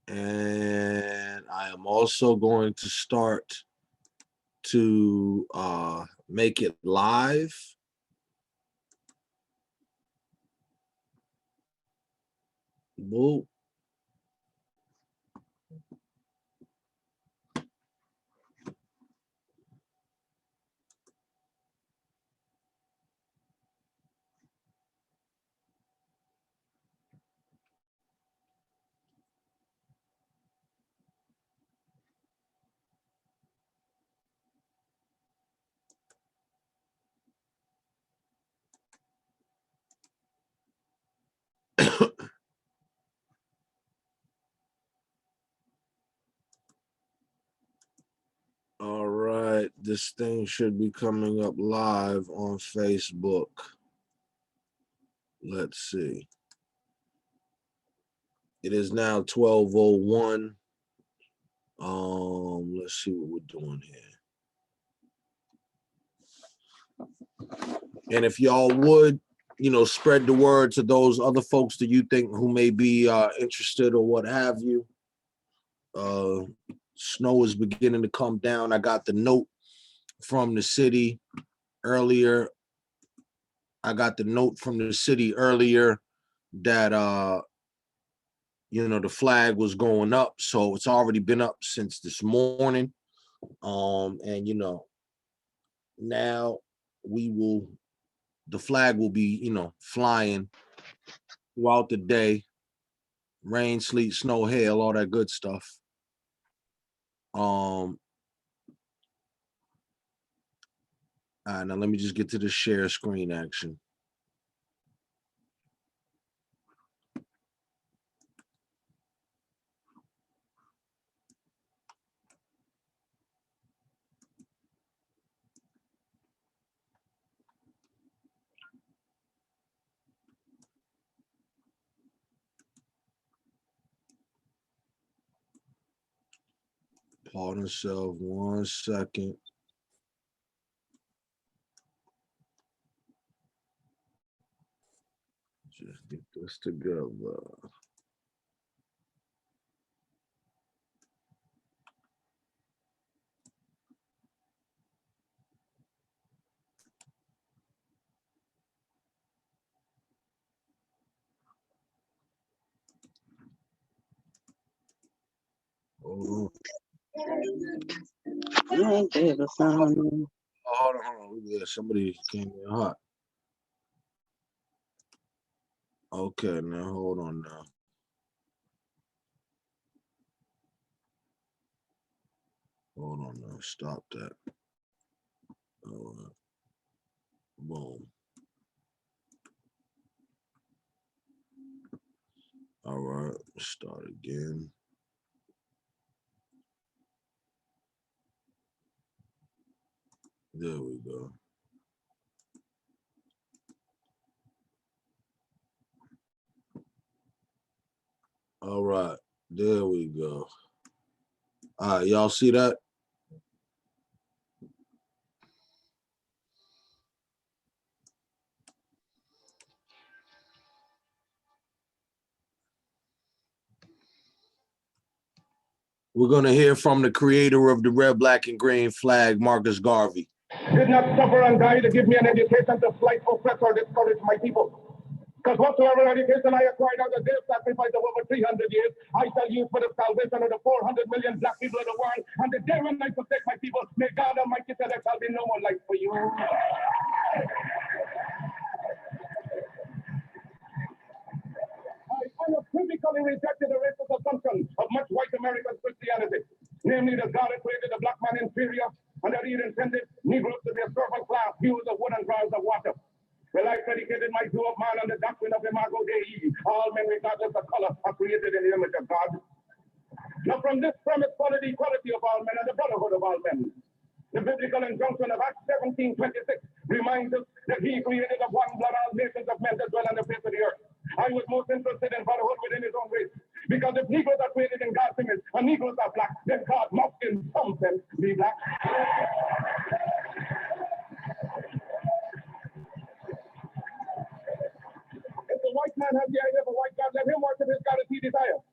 And I am also going to start to make it live. Boop. All right, this thing should be coming up live on Facebook. Let's see. It is now 12:01. Let's see what we're doing here. And if y'all would, spread the word to those other folks that you think who may be interested or what have you. Snow is beginning to come down. I got the note from the city earlier. that the flag was going up, so it's already been up since this morning. And now the flag will be flying throughout the day. Rain, sleet, snow, hail, all that good stuff. All right, now let me just get to the share screen action. Pardon yourself 1 second. Just get this together. Hold on. Yeah, somebody came in hot. Okay, now hold on now. Hold on now. Stop that. All right. Boom. All right. Start again. There we go. All right. There we go. All right. Y'all see that? We're going to hear from the creator of the red, black, and green flag, Marcus Garvey. Did not suffer and die to give me an education to slight, oppress, or discourage my people. Because whatsoever education I acquired out of their sacrifice of over 300 years, I shall use for the salvation of the 400 million black people of the world. And the day when I forsake my people, may God Almighty say there shall be no more life for you. I unequivocally rejected the racist assumption of much white American Christianity, namely that God had created the black man inferior and that he had intended Negroes to be a servant class, used of wood and drawers of water. Well, I predicated my view of man on the doctrine of Imago Dei. All men, regardless of color, are created in the image of God. Now, from this premise followed the equality of all men and the brotherhood of all men. The biblical injunction of Acts 17:26 reminds us that he created of one blood all nations of men that dwell on the face of the earth. I was most interested in brotherhood within his own race, because if Negroes are created in God's image and Negroes are black, then God must in some sense be black. If the white man has the idea of a white God, let him worship his God as he desires.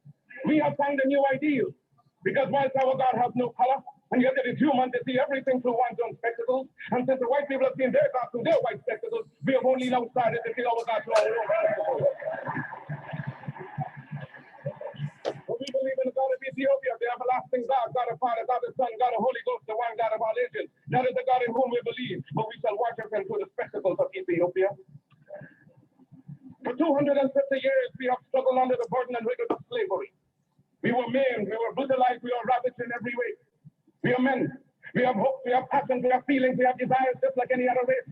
We have found a new revealed. Because whilst our God has no color, and yet it is human to see everything through one's own spectacles. And since the white people have seen their God through their white spectacles, we have only now started to see our God through our own spectacles. But we believe in the God of Ethiopia, the everlasting God, God of Father, God of Son, God of Holy Ghost, the one God of all ages. That is the God in whom we believe, but we shall worship him through the spectacles of Ethiopia. For 250 years, we have struggled under the burden and rigors of slavery. We were maimed, we were brutalized, we were ravaged in every way. We are men. We have hopes, we have passions, we have feelings, we have desires just like any other race.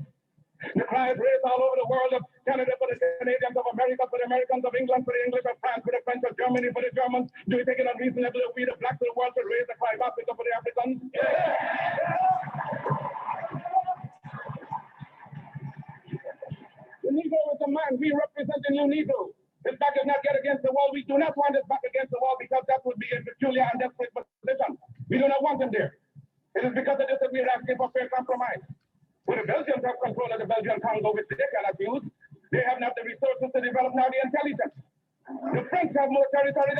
The cry is raised all over the world of Canada for the Canadians, of America for the Americans, of England for the English, of France for the French, of Germany for the Germans. Do we think it unreasonable that we, the blacks of the world, should raise the cry of Africa for the Africans? The Negro is a man. We represent the new Negro. His back is not yet against the wall. We do not want his back against the wall because that would be a peculiar and desperate position. We do not want him there. It is because of this that we are asking for fair compromise. When the Belgians have control of the Belgian Congo, which they cannot use, they have not the resources to develop now the intelligence. The French have more territory.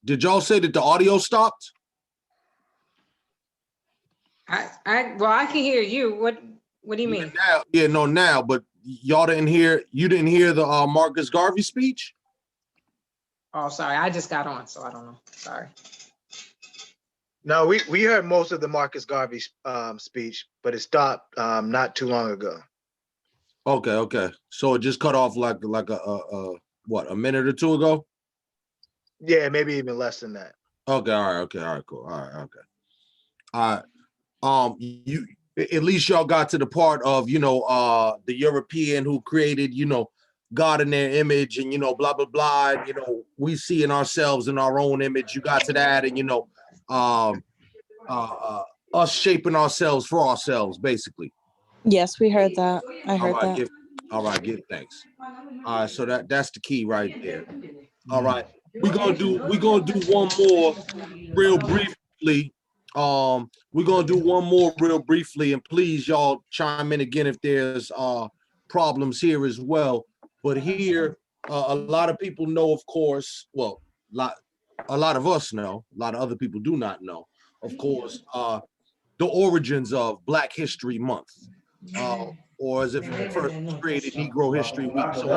Did y'all say that the audio stopped? Well, I can hear you. What do you mean? Now, but y'all didn't hear, you didn't hear the Marcus Garvey speech? Oh, sorry. I just got on, so I don't know. Sorry. No, we heard most of the Marcus Garvey speech, but it stopped not too long ago. Okay. So it just cut off like what, a minute or two ago? Yeah, maybe even less than that. Okay, all right, cool. All right. You at least y'all got to the part of, the European who created, God in their image and, blah, blah, blah. And, we see in ourselves in our own image. You got to that and, us shaping ourselves for ourselves, basically. Yes, we heard that. I heard that. Give thanks. All right, so that's the key right there. All right. We're gonna do one more real briefly. We're gonna do one more real briefly, and please y'all chime in again if there's problems here as well. But here, a lot of people know, of course, well, a lot of us know, a lot of other people do not know, of course, the origins of Black History Month. Or as if first created Negro History Week. So,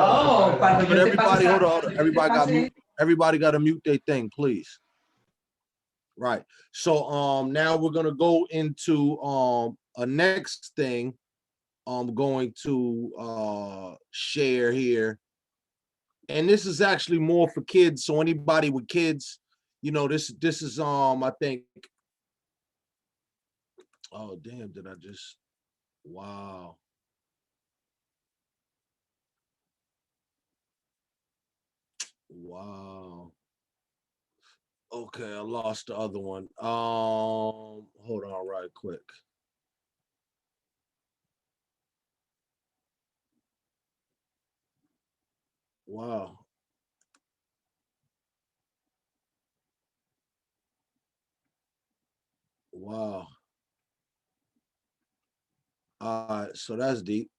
but everybody, hold on. Everybody got to mute their thing, please. Right. So now we're gonna go into a next thing. I'm going to share here. And this is actually more for kids. So anybody with kids, this is I think. Oh damn, did I just wow. Wow. Okay, I lost the other one. Hold on right quick. Wow. Wow. So that's deep.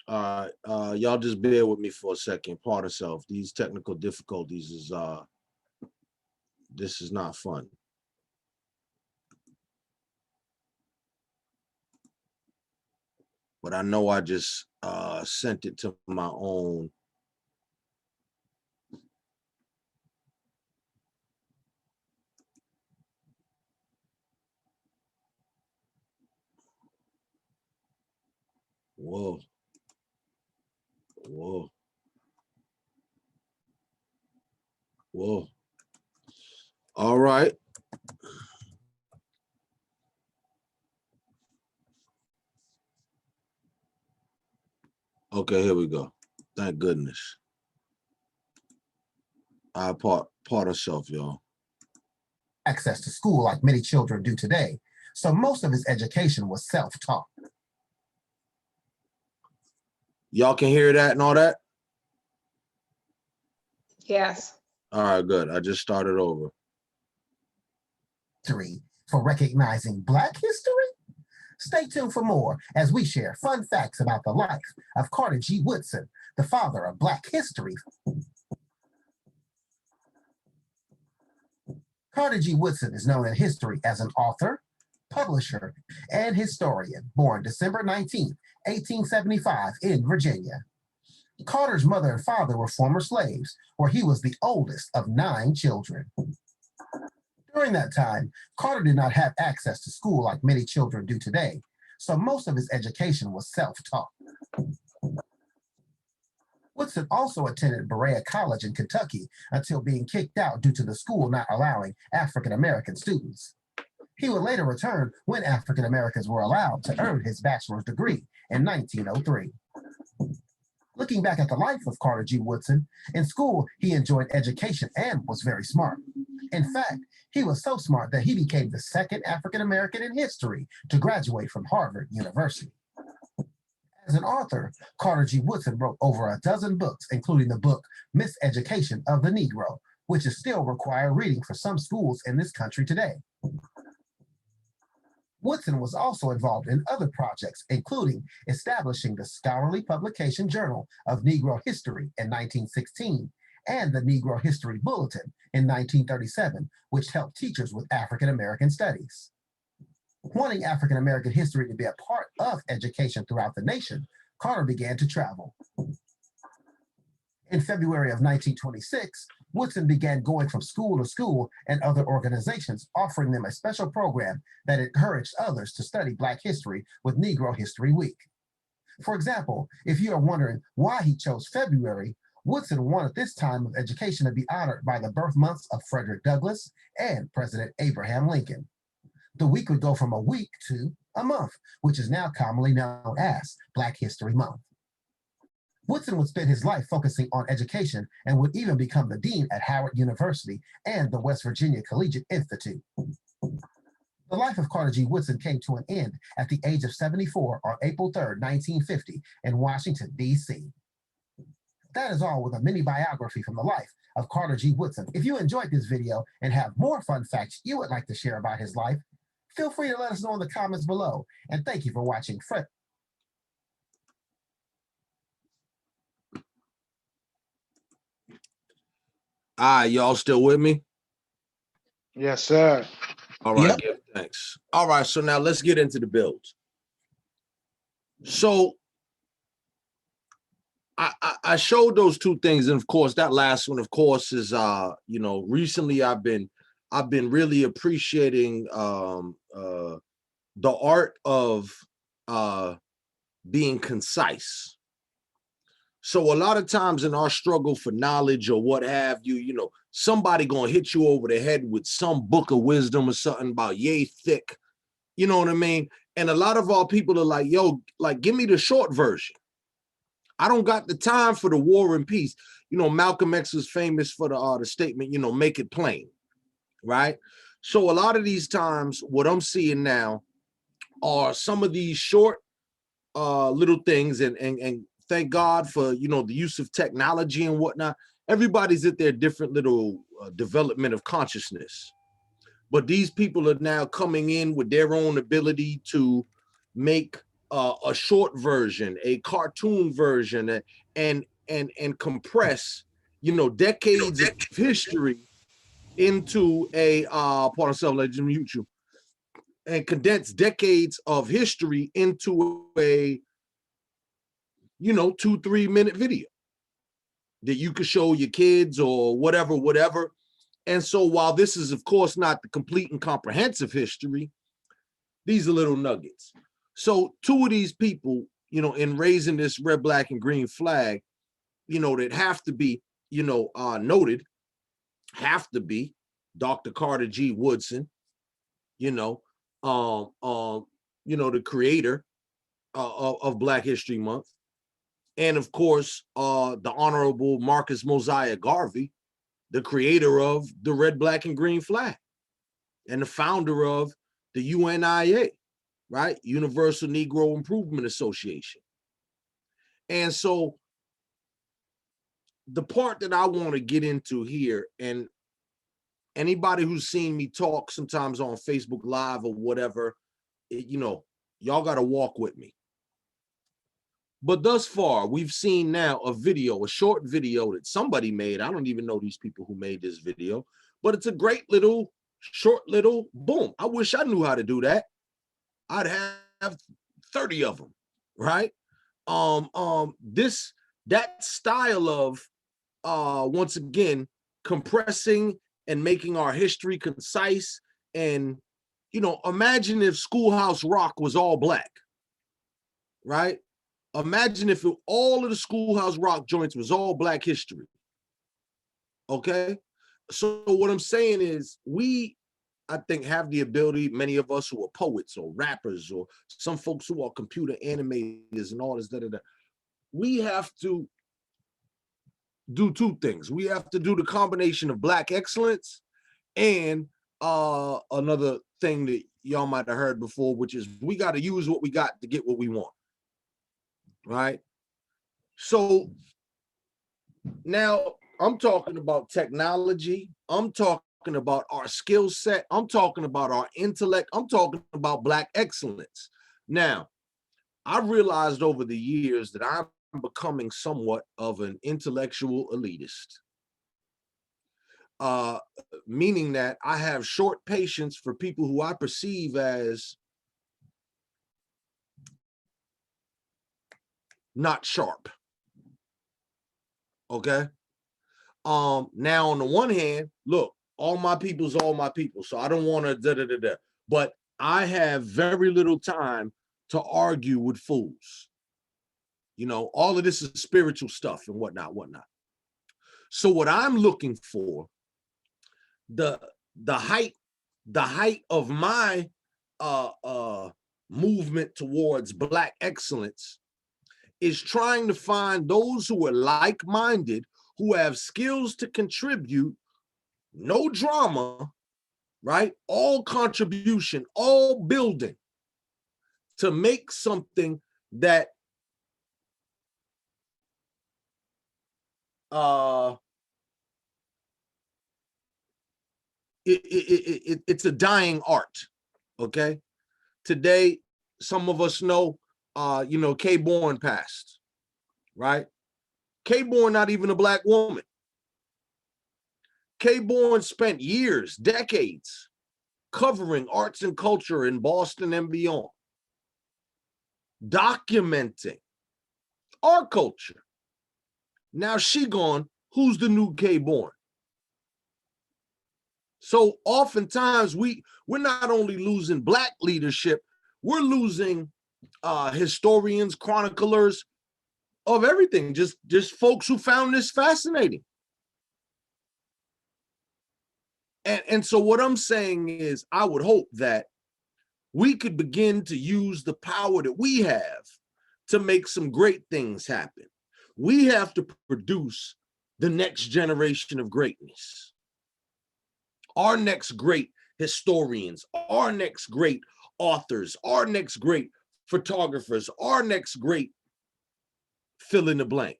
All right, y'all just bear with me for a second. Pardon self. These technical difficulties is this is not fun. But I know I just sent it to my own. Whoa. Whoa. Whoa. All right. Okay, here we go. Thank goodness. I part herself, y'all. Access to school like many children do today, so most of his education was self-taught. Y'all can hear that and all that? Yes. All right, good. I just started over. For recognizing Black history? Stay tuned for more as we share fun facts about the life of Carter G. Woodson, the father of Black history. Carter G. Woodson is known in history as an author, publisher, and historian, born December 19, 1875 in Virginia. Carter's mother and father were former slaves, where he was the oldest of 9 children. During that time, Carter did not have access to school like many children do today, so most of his education was self-taught. Woodson also attended Berea College in Kentucky until being kicked out due to the school not allowing African-American students. He would later return when African-Americans were allowed to earn his bachelor's degree in 1903. Looking back at the life of Carter G. Woodson, in school, he enjoyed education and was very smart. In fact, he was so smart that he became the second African-American in history to graduate from Harvard University. As an author, Carter G. Woodson wrote over a dozen books, including the book Miseducation of the Negro, which is still required reading for some schools in this country today. Woodson was also involved in other projects, including establishing the Scholarly Publication Journal of Negro History in 1916 and the Negro History Bulletin in 1937, which helped teachers with African American studies. Wanting African American history to be a part of education throughout the nation, Carter began to travel. In February of 1926, Woodson began going from school to school and other organizations, offering them a special program that encouraged others to study Black history with Negro History Week. For example, if you are wondering why he chose February, Woodson wanted this time of education to be honored by the birth months of Frederick Douglass and President Abraham Lincoln. The week would go from a week to a month, which is now commonly known as Black History Month. Woodson would spend his life focusing on education and would even become the dean at Howard University and the West Virginia Collegiate Institute. The life of Carter G. Woodson came to an end at the age of 74 on April 3, 1950 in Washington, D.C. That is all with a mini biography from the life of Carter G. Woodson. If you enjoyed this video and have more fun facts you would like to share about his life, feel free to let us know in the comments below. And thank you for watching. Y'all still with me? Yes, sir. All right, Yep. give thanks. All right, so now let's get into the builds. So I showed those 2 things, and of course that last one, of course, is recently I've been really appreciating the art of being concise. So a lot of times in our struggle for knowledge or what have you, somebody gonna hit you over the head with some book of wisdom or something about yay thick, you know what I mean? And a lot of our people are like, yo, like, give me the short version. I don't got the time for the war and peace. Malcolm X was famous for the statement, make it plain, right? So a lot of these times, what I'm seeing now are some of these short little things, and thank God for the use of technology and whatnot. Everybody's at their different little development of consciousness. but these people are now coming in with their own ability to make a short version, a cartoon version, and compress, you know, decades of history into a part of self, let me mute you, and condense decades of history into a, you know, 2-3 minute video that you could show your kids or whatever. And so while this is, of course, not the complete and comprehensive history, these are little nuggets. So two of these people, you know, in raising this red, black, and green flag, you know, that have to be, you know, noted, have to be Dr. Carter G. Woodson, you know, the creator of Black History Month. And of course, the Honorable Marcus Mosiah Garvey, the creator of the red, black, and green flag, and the founder of the UNIA, right? Universal Negro Improvement Association. And so the part that I want to get into here, and anybody who's seen me talk sometimes on Facebook Live or whatever, you know, y'all got to walk with me. But thus far, we've seen now a short video that somebody made. I don't even know these people who made this video, but it's a great little, short little boom. I wish I knew how to do that. I'd have 30 of them, right? That style of, once again, compressing and making our history concise. And, you know, imagine if Schoolhouse Rock was all Black, right? Imagine if all of the Schoolhouse Rock joints was all Black history. Okay. So what I'm saying is I think, have the ability, many of us who are poets or rappers or some folks who are computer animators and all this, we have to do two things. We have to do the combination of Black excellence and another thing that y'all might have heard before, which is we got to use what we got to get what we want. Right? So now I'm talking about technology. I'm talking about our skill set. I'm talking about our intellect. I'm talking about Black excellence. Now, I realized over the years that I'm becoming somewhat of an intellectual elitist. Meaning that I have short patience for people who I perceive as not sharp. Okay. Now on the one hand, look, all my people's all my people. So I don't want to but I have very little time to argue with fools. You know, all of this is spiritual stuff and whatnot. So what I'm looking for, the height of my movement towards Black excellence is trying to find those who are like-minded, who have skills to contribute, no drama, right? All contribution, all building to make something that it's a dying art, okay? Today, some of us know, you know, Kay Bourne passed, right? Kay Bourne, not even a Black woman. Kay Bourne spent years, decades, covering arts and culture in Boston and beyond, documenting our culture. Now she gone, who's the new Kay Bourne? So oftentimes we're not only losing Black leadership, we're losing historians, chroniclers of everything, just folks who found this fascinating. And so what I'm saying is, I would hope that we could begin to use the power that we have to make some great things happen. We have to produce the next generation of greatness. Our next great historians, our next great authors, our next great photographers, our next great fill in the blank.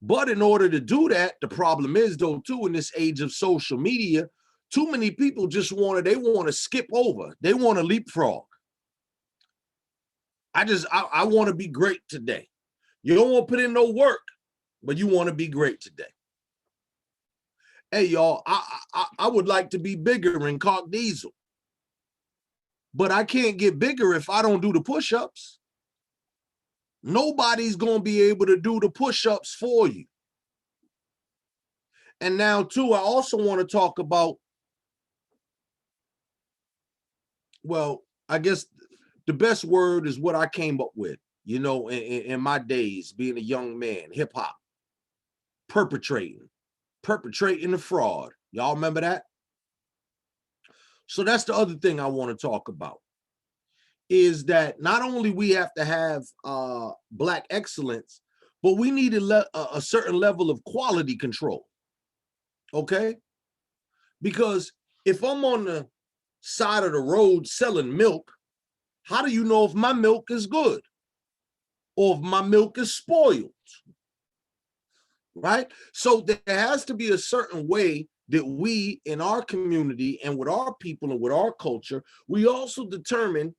But in order to do that, the problem is, though, too, in this age of social media, Too many people just want to skip over. They want to leapfrog. I want to be great today. You don't want to put in no work, but you want to be great today. Hey, y'all, I would like to be bigger in Cock Diesel, but I can't get bigger if I don't do the push-ups. Nobody's going to be able to do the push-ups for you. And now, too, I also want to talk about, well, I guess the best word is what I came up with, you know, in my days, being a young man, hip hop, perpetrating the fraud. Y'all remember that? So that's the other thing I want to talk about, is that not only we have to have Black excellence, but we need a certain level of quality control. Okay? Because if I'm on the side of the road selling milk, how do you know if my milk is good or if my milk is spoiled? Right? So there has to be a certain way that we in our community and with our people and with our culture, we also determine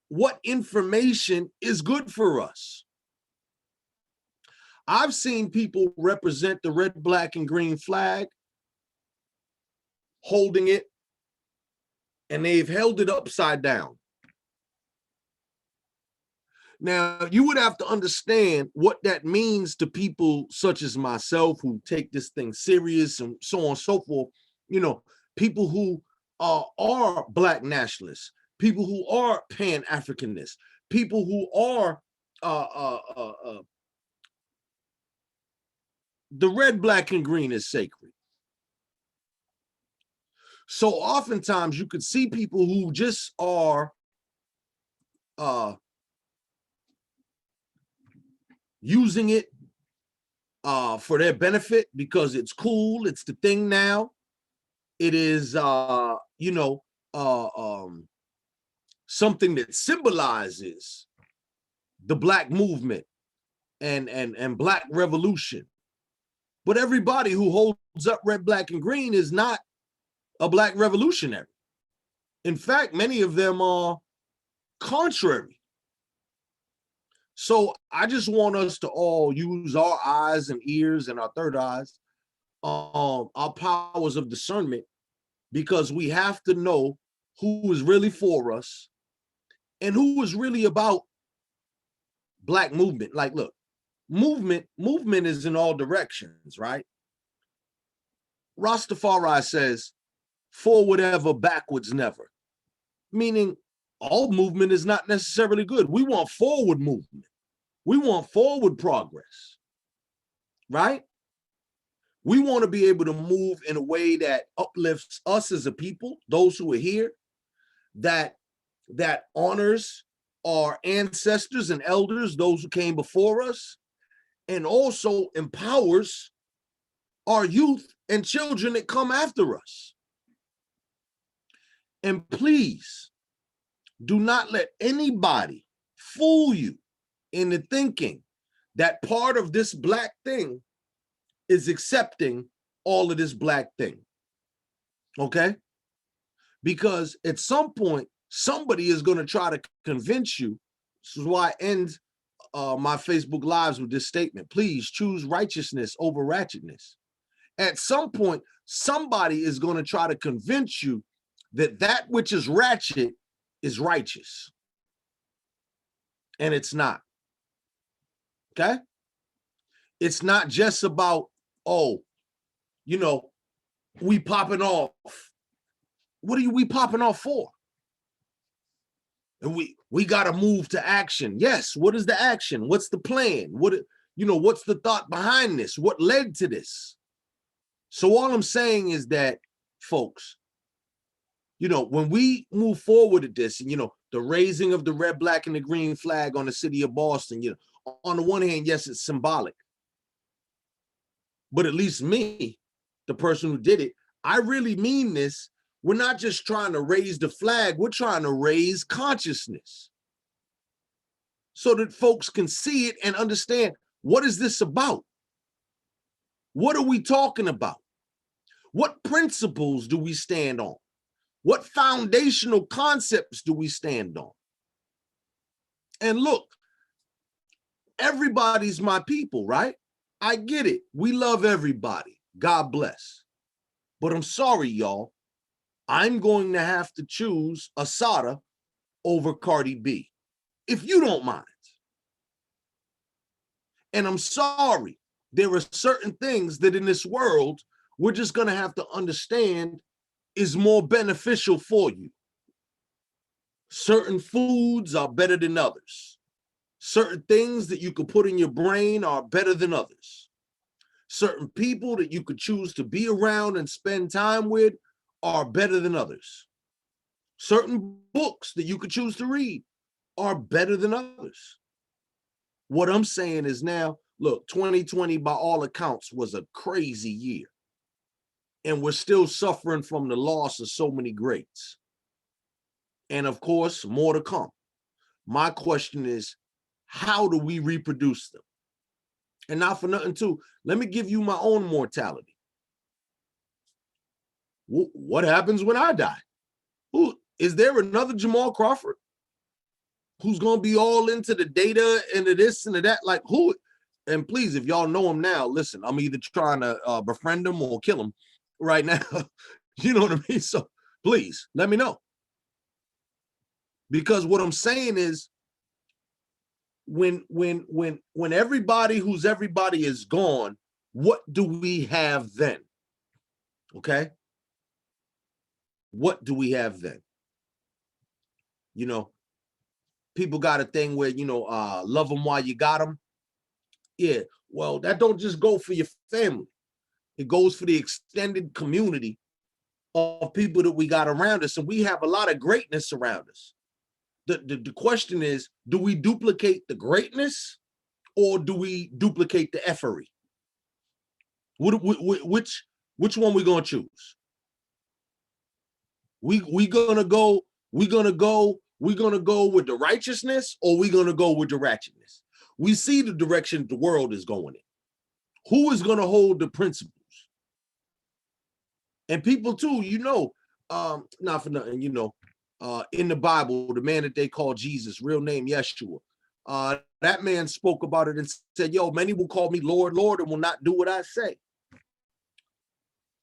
what information is good for us. I've seen people represent the red, black, and green flag, holding it, and they've held it upside down. Now, you would have to understand what that means to people such as myself who take this thing serious and so on and so forth. You know, people who are Black nationalists, people who are Pan-Africanists, people who are the red, black, and green is sacred. So oftentimes you could see people who just are using it for their benefit because it's cool, it's the thing now. It is you know, something that symbolizes the Black movement and Black revolution. But everybody who holds up red, black, and green is not a Black revolutionary. In fact, many of them are contrary. So I just want us to all use our eyes and ears and our third eyes, our powers of discernment, because we have to know who is really for us and who is really about Black movement. Like, look, movement is in all directions, right? Rastafari says, forward ever, backwards never. Meaning all movement is not necessarily good. We want forward movement. We want forward progress, right? We want to be able to move in a way that uplifts us as a people, those who are here, that honors our ancestors and elders, those who came before us, and also empowers our youth and children that come after us. And please do not let anybody fool you into thinking that part of this Black thing is accepting all of this Black thing, okay? Because at some point, somebody is going to try to convince you. This is why I end my Facebook Lives with this statement. Please choose righteousness over ratchetness. At some point, somebody is going to try to convince you that that which is ratchet is righteous. And it's not. Okay? It's not just about, oh, you know, we popping off. What are we popping off for? And we got to move to action. Yes, what is the action? What's the plan? What's the thought behind this? What led to this? So all I'm saying is that, folks, you know, when we move forward at this, you know, the raising of the red, black, and the green flag on the city of Boston, you know, on the one hand, yes, it's symbolic. But at least me, the person who did it, I really mean this. We're not just trying to raise the flag, we're trying to raise consciousness so that folks can see it and understand, what is this about? What are we talking about? What principles do we stand on? What foundational concepts do we stand on? And look, everybody's my people, right? I get it. We love everybody. God bless. But I'm sorry, y'all. I'm going to have to choose Asada over Cardi B, if you don't mind. And I'm sorry. There are certain things that in this world, we're just going to have to understand is more beneficial for you. Certain foods are better than others. Certain things that you could put in your brain are better than others. Certain people that you could choose to be around and spend time with are better than others. Certain books that you could choose to read are better than others. What I'm saying is now, look, 2020 by all accounts was a crazy year. And we're still suffering from the loss of so many greats. And of course, more to come. My question is, how do we reproduce them? And not for nothing too, let me give you my own mortality. What happens when I die? Who is there another Jamal Crawford who's gonna be all into the data and the this and the that? Like who? And please, if y'all know him now, listen, I'm either trying to befriend him or kill him right now. You know what I mean? So please let me know. Because what I'm saying is when everybody who's everybody is gone, what do we have then? Okay. What do we have then? You know, people got a thing where, you know, love them while you got them. Yeah, well, that don't just go for your family. It goes for the extended community of people that we got around us. And we have a lot of greatness around us. The question is, do we duplicate the greatness or do we duplicate the effery? Which one we gonna choose? We gonna go with the righteousness or we gonna go with the ratchetness? We see the direction the world is going in. Who is gonna hold the principles? And people too, you know, not for nothing, you know, in the Bible, the man that they call Jesus, real name Yeshua, that man spoke about it and said, yo, many will call me Lord, Lord, and will not do what I say.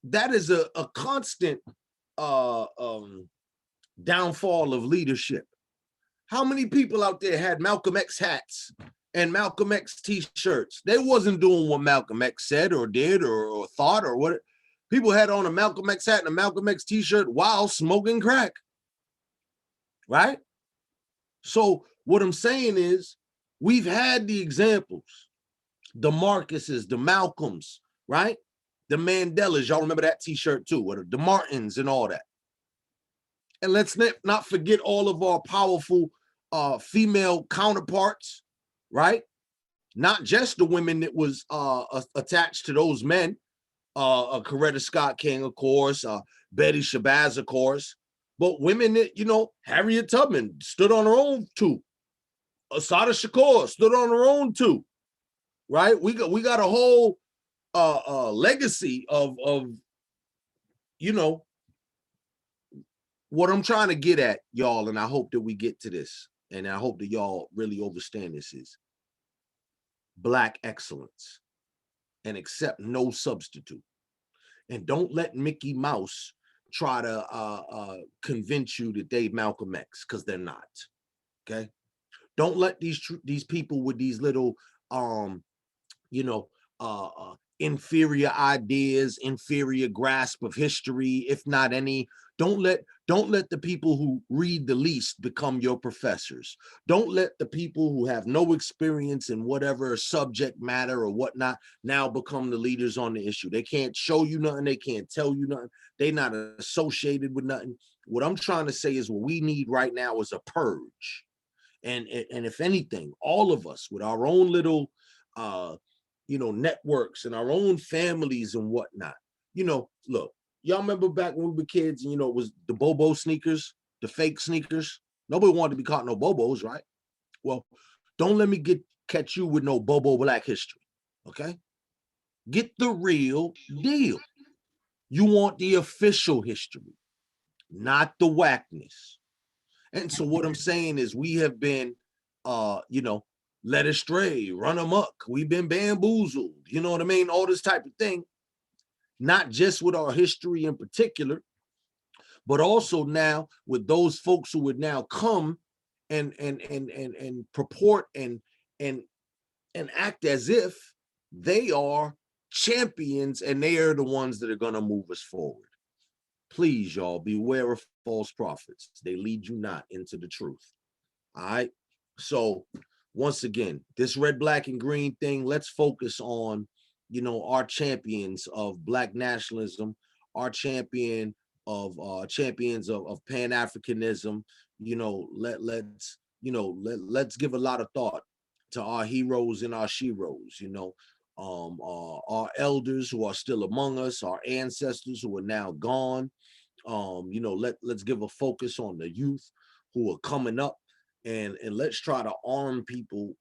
That is a constant downfall of leadership. How many people out there had Malcolm X hats and Malcolm X t-shirts? They wasn't doing what Malcolm X said or did or thought or what. People had on a Malcolm X hat and a Malcolm X t-shirt while smoking crack, right? So what I'm saying is we've had the examples, the Marcuses, the Malcolms, right? The Mandelas, y'all remember that t-shirt too, or the Martins and all that. And let's not forget all of our powerful female counterparts, right? Not just the women that was attached to those men, Coretta Scott King, of course, Betty Shabazz, of course, but women that, you know, Harriet Tubman stood on her own too. Asada Shakur stood on her own too, right? We got a whole legacy of you know, what I'm trying to get at, y'all, and I hope that we get to this, and I hope that y'all really understand this, is Black excellence and accept no substitute. And don't let Mickey Mouse try to convince you that they Malcolm X, because they're not. Okay. Don't let these people with these little you know, inferior ideas, inferior grasp of history, if not any. Don't let the people who read the least become your professors. Don't let the people who have no experience in whatever subject matter or whatnot now become the leaders on the issue. They can't show you nothing. They can't tell you nothing. They're not associated with nothing. What I'm trying to say is what we need right now is a purge. And if anything, all of us with our own little you know, networks and our own families and whatnot. You know, look, y'all remember back when we were kids and, you know, it was the Bobo sneakers, the fake sneakers. Nobody wanted to be caught no Bobos, right? Well, don't let me catch you with no Bobo Black history, okay? Get the real deal. You want the official history, not the whackness. And so what I'm saying is we have been, you know, led astray, run amok. We've been bamboozled, you know what I mean? All this type of thing, not just with our history in particular, but also now with those folks who would now come and purport and act as if they are champions and they are the ones that are going to move us forward. Please, y'all, beware of false prophets. They lead you not into the truth. All right. So once again, this red, black, and green thing, let's focus on, you know, our champions of Black nationalism, our champions of Pan-Africanism. You know, let's give a lot of thought to our heroes and our sheroes, you know, our elders who are still among us, our ancestors who are now gone. You know, let's give a focus on the youth who are coming up, and let's try to arm people,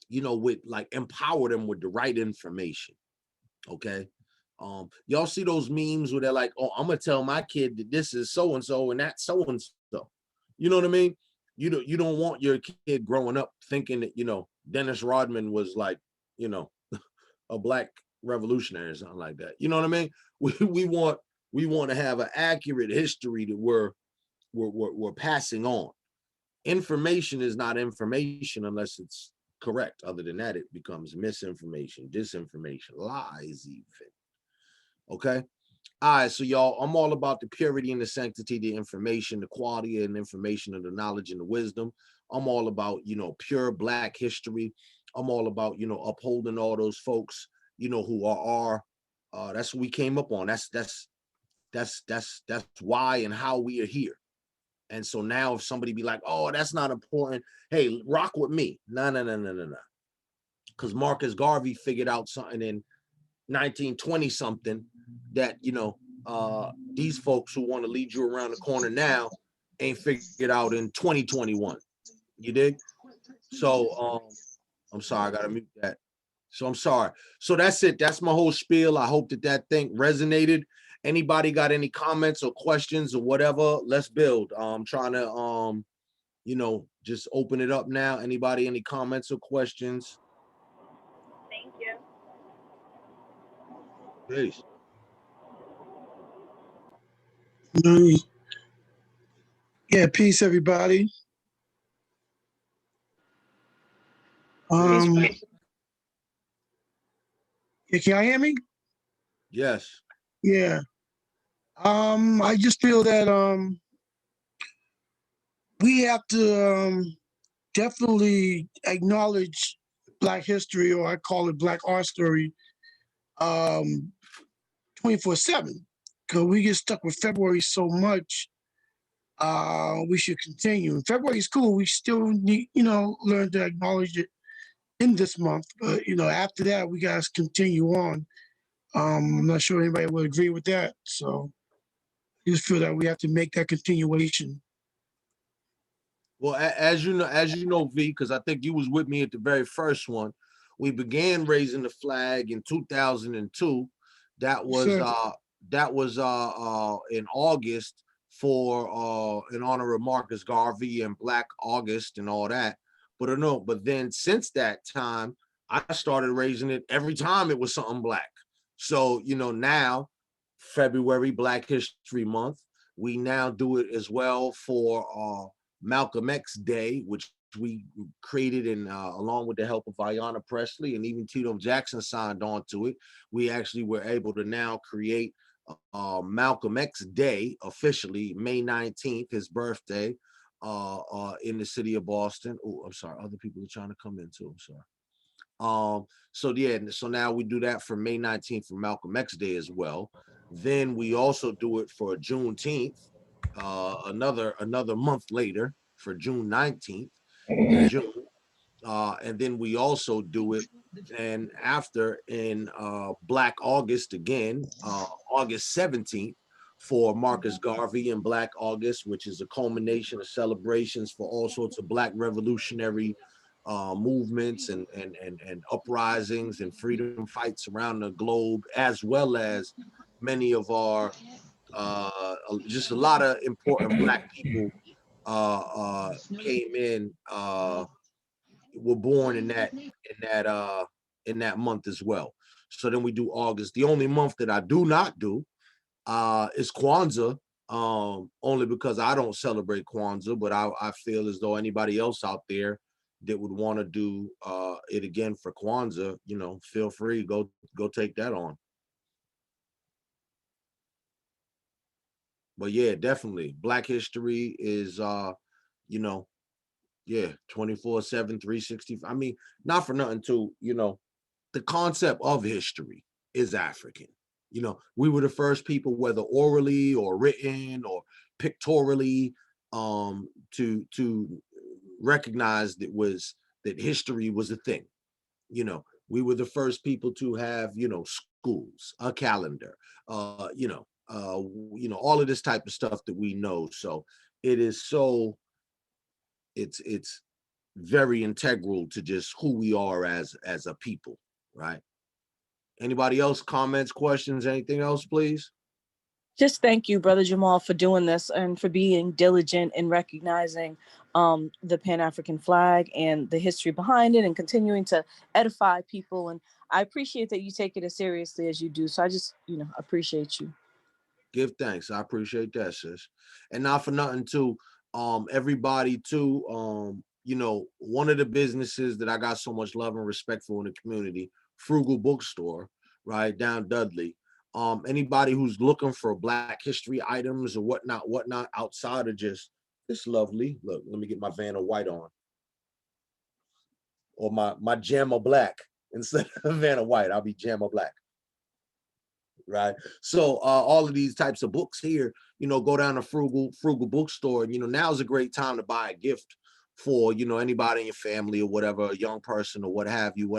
you know, with like empower them with the right information. Okay. Y'all see those memes where they're like, oh, I'm gonna tell my kid that this is so and so and that's so and so. You know what I mean? You don't want your kid growing up thinking that, you know, Dennis Rodman was like, you know, a black revolutionary or something like that. You know what I mean? We want to have an accurate history that we're passing on. Information is not information unless it's correct. Other than that, it becomes misinformation, disinformation, lies even. Okay. All right, so y'all, I'm all about the purity and the sanctity of the information, the quality and information and the knowledge and the wisdom. I'm all about, you know, pure Black history. I'm all about, you know, upholding all those folks, you know, who are that's what we came up on. That's why and how we are here. And so now if somebody be like, oh, that's not important, hey, rock with me. No. Because Marcus Garvey figured out something in 1920 something that, you know, these folks who want to lead you around the corner now ain't figured out in 2021. You dig? So I'm sorry, I gotta mute that. So I'm sorry. So that's it. That's my whole spiel. I hope that thing resonated. Anybody got any comments or questions or whatever? Let's build. I'm trying to you know, just open it up now. Anybody, any comments or questions? Thank you. Peace. Yeah, peace, everybody. Yeah, can y'all hear me? Yes. Yeah. I just feel that we have to definitely acknowledge Black history, or I call it Black art story, 24/7. Because we get stuck with February so much. We should continue. February is cool. We still need, you know, learn to acknowledge it in this month. But, you know, after that, we got to continue on. I'm not sure anybody would agree with that. So I just feel that we have to make that continuation. Well, as you know, V, because I think you was with me at the very first one. We began raising the flag in 2002. That was in August for in honor of Marcus Garvey and Black August and all that. But no, but then since that time, I started raising it every time it was something Black. So, you know, now February, Black History Month, we now do it as well for Malcolm X Day, which we created in along with the help of Ayanna Presley, and even Tito Jackson signed on to it. We actually were able to now create Malcolm X Day officially, May 19th, his birthday, in the city of Boston. Oh, I'm sorry, other people are trying to come in too. I'm sorry. So yeah, so now we do that for May 19th for Malcolm X Day as well. Then we also do it for Juneteenth, another month later for June 19th in June. And then we also do it and after in Black August again, August 17th for Marcus Garvey and Black August, which is a culmination of celebrations for all sorts of Black revolutionary movements and uprisings and freedom fights around the globe, as well as many of our just a lot of important Black people came in, were born in that month as well. So then we do August. The only month that I do not do is Kwanzaa, only because I don't celebrate Kwanzaa, but I feel as though anybody else out there that would want to do it again for Kwanzaa, you know, feel free, go take that on. But yeah, definitely Black history is you know, yeah, 24/7, 365. I mean, not for nothing too, you know, the concept of history is African. You know, we were the first people, whether orally or written or pictorially, to recognize that history was a thing. You know, we were the first people to have, you know, schools, a calendar, all of this type of stuff that we know. So it is so it's very integral to just who we are as a people, right? Anybody else, comments, questions, anything else, please? Just thank you, Brother Jamal, for doing this and for being diligent in recognizing the Pan-African flag and the history behind it and continuing to edify people. And I appreciate that you take it as seriously as you do. So I just, appreciate you. Give thanks. I appreciate that, sis. And not for nothing too, everybody too, one of the businesses that I got so much love and respect for in the community, Frugal Bookstore, right down Dudley. Anybody who's looking for Black history items or whatnot outside of just this lovely, look, let me get my Vanna White on, or my Jamma Black instead of Vanna White. I'll be Jamma Black. Right. So all of these types of books here, go down to Frugal Bookstore, and now's a great time to buy a gift for anybody in your family or whatever, a young person or what have you.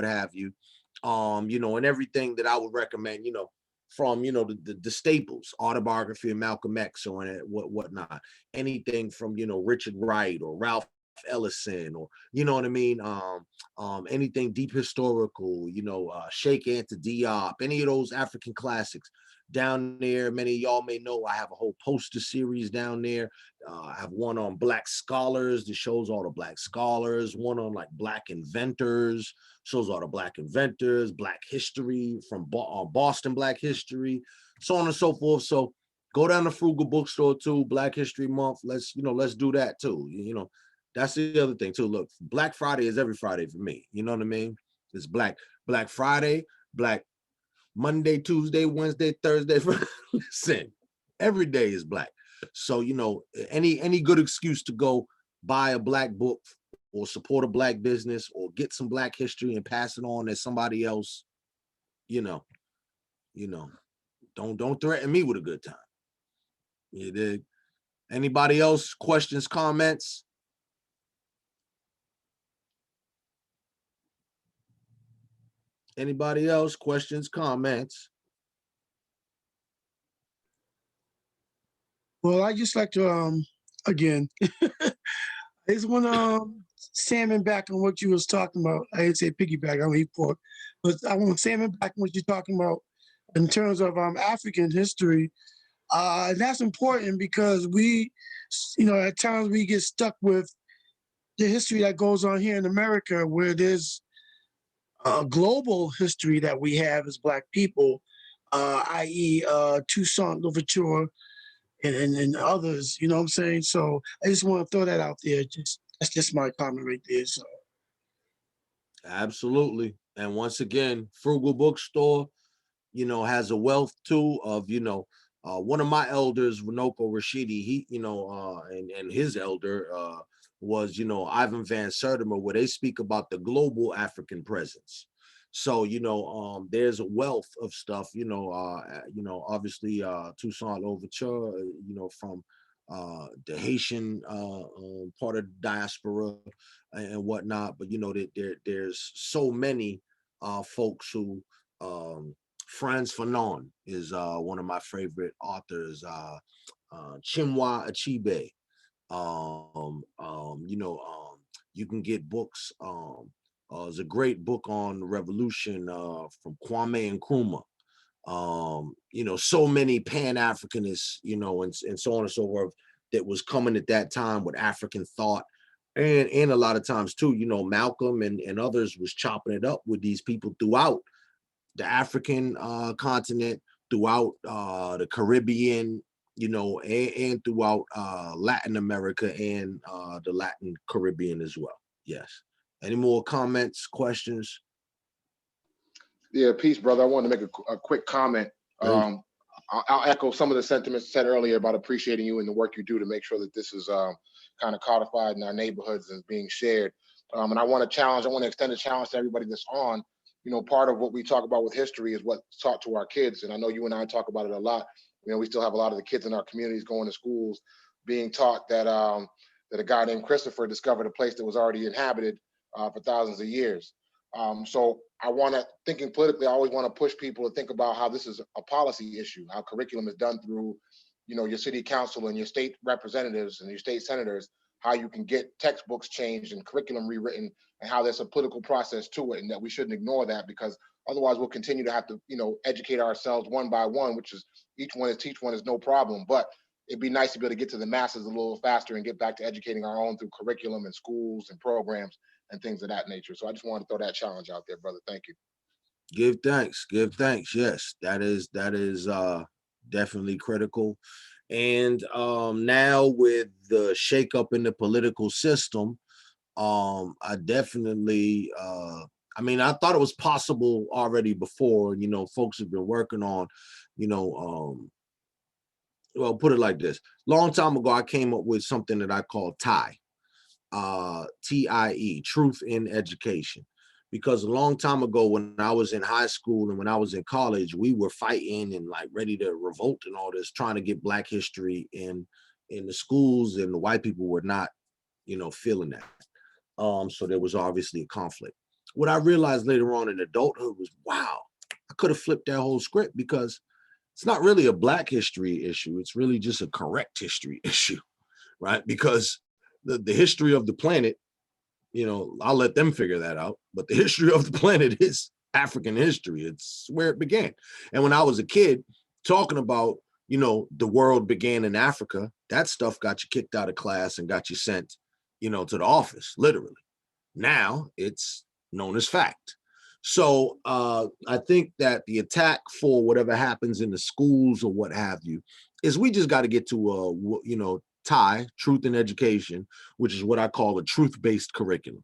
And everything that I would recommend, from the staples, Autobiography of Malcolm X or whatnot, anything from Richard Wright or Ralph Ellison, or you know what I mean, anything deep historical, Sheikh Anta Diop, any of those African classics down there. Many of y'all may know I have a whole poster series down there. I have one on Black scholars that shows all the Black scholars, one on like Black inventors, shows all the Black inventors, Black history from Boston, Black history, so on and so forth. So go down to Frugal Bookstore too, Black History Month. Let's do that too. That's the other thing too. Look, Black Friday is every Friday for me. You know what I mean? It's Black Friday, Black Monday, Tuesday, Wednesday, Thursday. Listen, every day is Black. So any good excuse to go buy a Black book or support a Black business or get some Black history and pass it on as somebody else. Don't threaten me with a good time. You dig? Anybody else? Questions, comments? Anybody else? Questions, comments? Well, I just like to again, I just want to salmon back on what you was talking about. I didn't say piggyback, I don't eat pork, but I want to salmon back on what you're talking about in terms of African history. That's important because we, at times we get stuck with the history that goes on here in America, where there's a global history that we have as Black people, i.e., Toussaint Louverture and others. You know what I'm saying? So I just want to throw that out there. That's just my comment right there. So Absolutely. And once again, Frugal Bookstore, has a wealth too of, one of my elders, Runoko Rashidi, he, and his elder was, Ivan Van Sertimer, where they speak about the global African presence. So, there's a wealth of stuff, obviously Toussaint Louverture, from the Haitian part of the diaspora and whatnot. But, there's so many folks who, Franz Fanon is one of my favorite authors. Chinua Achebe, You can get books. There's a great book on the revolution from Kwame Nkrumah. So many Pan-Africanists, and so on and so forth that was coming at that time with African thought. And a lot of times too, Malcolm and others was chopping it up with these people throughout the African continent, throughout the Caribbean, and throughout Latin America and the Latin Caribbean as well. Yes. Any more comments, questions? Yeah, peace, brother. I wanted to make a quick comment. I'll echo some of the sentiments said earlier about appreciating you and the work you do to make sure that this is kind of codified in our neighborhoods and being shared. And I want to extend a challenge to everybody that's on. Part of what we talk about with history is what's taught to our kids. And I know you and I talk about it a lot. We still have a lot of the kids in our communities going to schools being taught that that a guy named Christopher discovered a place that was already inhabited for thousands of years. So thinking politically, I always want to push people to think about how this is a policy issue, how curriculum is done through, your city council and your state representatives and your state senators, how you can get textbooks changed and curriculum rewritten, and how there's a political process to it, and that we shouldn't ignore that, because otherwise we'll continue to have to, educate ourselves one by one, which is each one is no problem. But it'd be nice to be able to get to the masses a little faster and get back to educating our own through curriculum and schools and programs and things of that nature. So I just wanted to throw that challenge out there, brother. Thank you. Give thanks. Yes, that is definitely critical. And now with the shakeup in the political system, I definitely I thought it was possible already before. Folks have been working on, well, put it like this. Long time ago, I came up with something that I call TIE. TIE, Truth in Education. Because a long time ago, when I was in high school and when I was in college, we were fighting and like ready to revolt and all this, trying to get Black history in the schools, and the white people were not, feeling that. So there was obviously a conflict. What I realized later on in adulthood was, wow, I could have flipped that whole script, because it's not really a Black history issue. It's really just a correct history issue, right? Because the history of the planet, I'll let them figure that out. But the history of the planet is African history. It's where it began. And when I was a kid, talking about, the world began in Africa, that stuff got you kicked out of class and got you sent, to the office, literally. Now it's known as fact. So I think that the attack for whatever happens in the schools or what have you is we just got to get to TIE, Truth in Education, which is what I call a truth-based curriculum.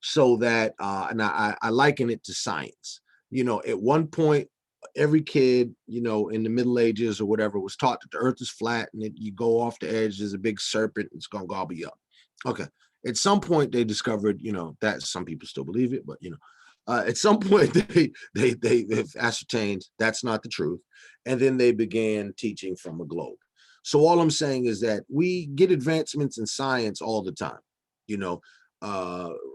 So that, and I liken it to science. At one point, every kid, in the Middle Ages or whatever, was taught that the earth is flat and that you go off the edge, there's a big serpent, it's going to gobble you up. Okay. At some point, they discovered, that some people still believe it, but, at some point they've ascertained that's not the truth. And then they began teaching from a globe. So all I'm saying is that we get advancements in science all the time.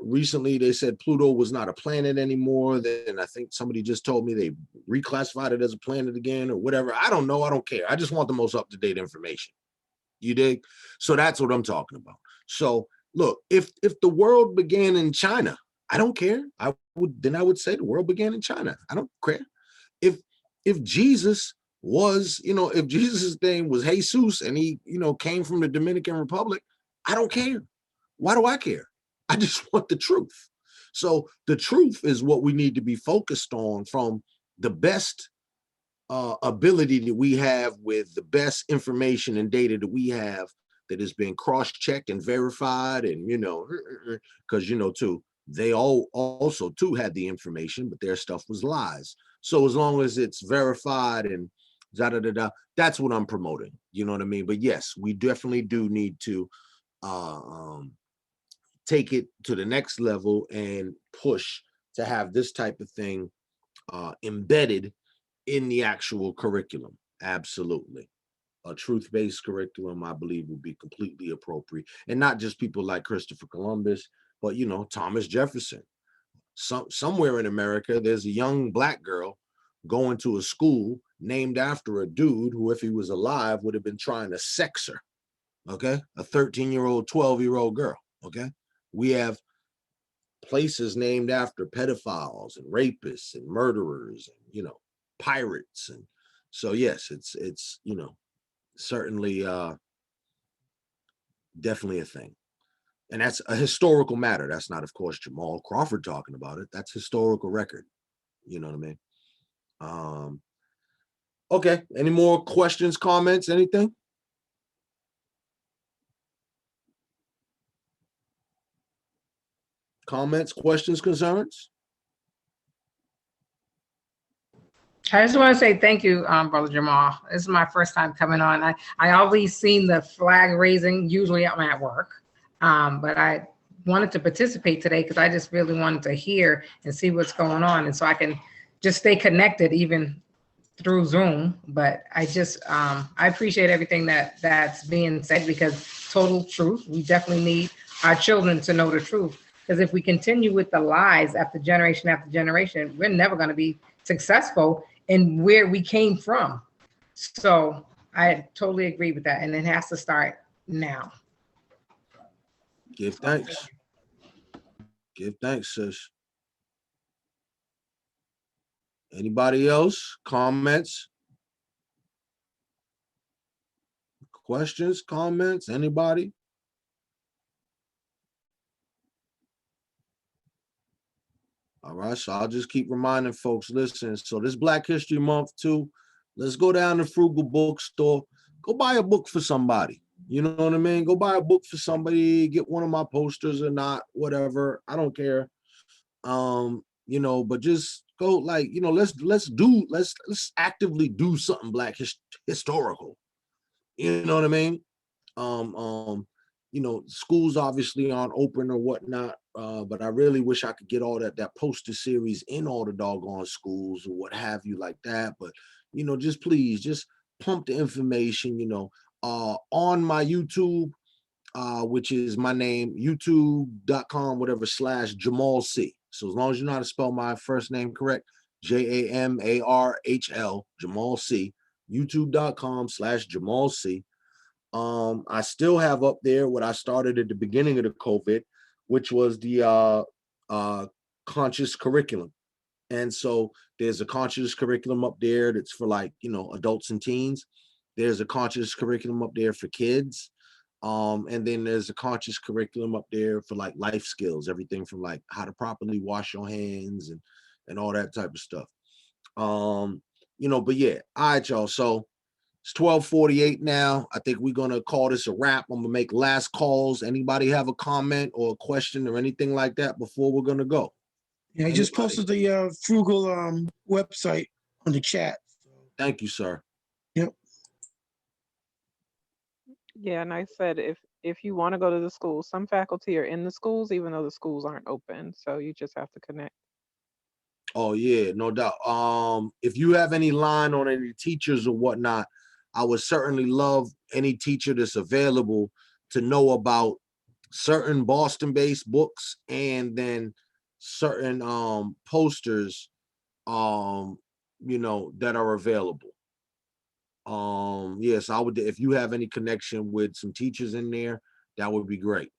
Recently they said Pluto was not a planet anymore. Then I think somebody just told me they reclassified it as a planet again or whatever. I don't know. I don't care. I just want the most up-to-date information. You dig? So that's what I'm talking about. So look, if the world began in China, I don't care. I would say the world began in China. I don't care. If Jesus was, if Jesus' name was Jesus and he, came from the Dominican Republic, I don't care. Why do I care? I just want the truth. So the truth is what we need to be focused on, from the best ability that we have with the best information and data that we have that has been cross-checked and verified. And, because, too, they all also too had the information, but their stuff was lies. So as long as it's verified and that's what I'm promoting. You know what I mean? But yes, we definitely do need to take it to the next level and push to have this type of thing embedded in the actual curriculum. Absolutely. A truth-based curriculum, I believe, would be completely appropriate. And not just people like Christopher Columbus, but, Thomas Jefferson. Somewhere in America, there's a young Black girl going to a school named after a dude who, if he was alive, would have been trying to sex her. Okay. A 13-year-old, 12-year-old girl. Okay. We have places named after pedophiles and rapists and murderers and, you know, pirates. And so, yes, it's, you know, certainly, definitely a thing. And that's a historical matter. That's not, of course, Jamal Crawford talking about it. That's historical record. You know what I mean? Okay. Any more questions, comments, anything? Comments, questions, concerns? I just want to say thank you, Brother Jamal. This is my first time coming on. I always seen the flag raising. Usually I'm at work, but I wanted to participate today because I just really wanted to hear and see what's going on, and so I can just stay connected even through Zoom. But I just I appreciate everything that's being said, because total truth. We definitely need our children to know the truth, because if we continue with the lies after generation, we're never going to be successful in where we came from. So I totally agree with that, and it has to start now. Give thanks. Give thanks, sis. Anybody else? Comments? Questions? Comments? Anybody? All right, so I'll just keep reminding folks, listen, so this Black History Month too, let's go down to Frugal Bookstore, go buy a book for somebody. You know what I mean? Go buy a book for somebody, get one of my posters or not, whatever. I don't care. You know, but just go, like, you know, let's actively do something Black historical. You know what I mean? You know, schools obviously aren't open or whatnot, but I really wish I could get all that poster series in all the doggone schools or what have you, like that. But, you know, just please just pump the information, you know, on my YouTube, which is my name, youtube.com, whatever, / Jamal C. So as long as you know how to spell my first name correct, JAMARHL, Jamal C, youtube.com / Jamal C. I still have up there what I started at the beginning of the COVID, which was the conscious curriculum. And so there's a conscious curriculum up there that's for, like, you know, adults and teens. There's a conscious curriculum up there for kids. And then there's a conscious curriculum up there for, like, life skills, everything from, like, how to properly wash your hands and all that type of stuff. You know, but yeah, all right, y'all. So it's 12:48 now. I think we're gonna call this a wrap. I'm gonna make last calls. Anybody have a comment or a question or anything like that before we're gonna go? Yeah, I just posted the Frugal website on the chat. Thank you, sir. Yep. Yeah, and I said if you want to go to the school, some faculty are in the schools, even though the schools aren't open. So you just have to connect. Oh yeah, no doubt. If you have any line on any teachers or whatnot, I would certainly love any teacher that's available to know about certain Boston-based books and then certain posters, you know, that are available. Yes, I would. If you have any connection with some teachers in there, that would be great.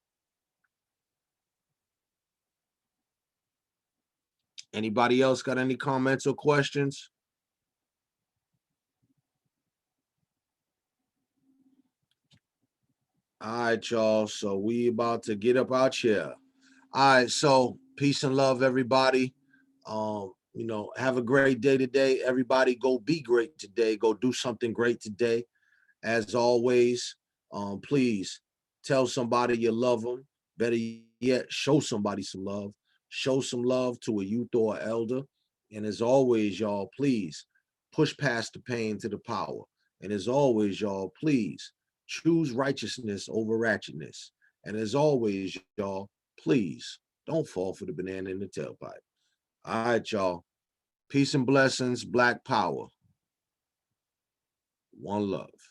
Anybody else got any comments or questions? All right, y'all. So we about to get up out here. All right, so peace and love, everybody. You know, have a great day today. Everybody go be great today. Go do something great today. As always, please tell somebody you love them. Better yet, show somebody some love. Show some love to a youth or elder. And as always, y'all, please push past the pain to the power. And as always, y'all, please choose righteousness over ratchetness. And as always, y'all, please don't fall for the banana in the tailpipe. All right, y'all. Peace and blessings. Black power. One love.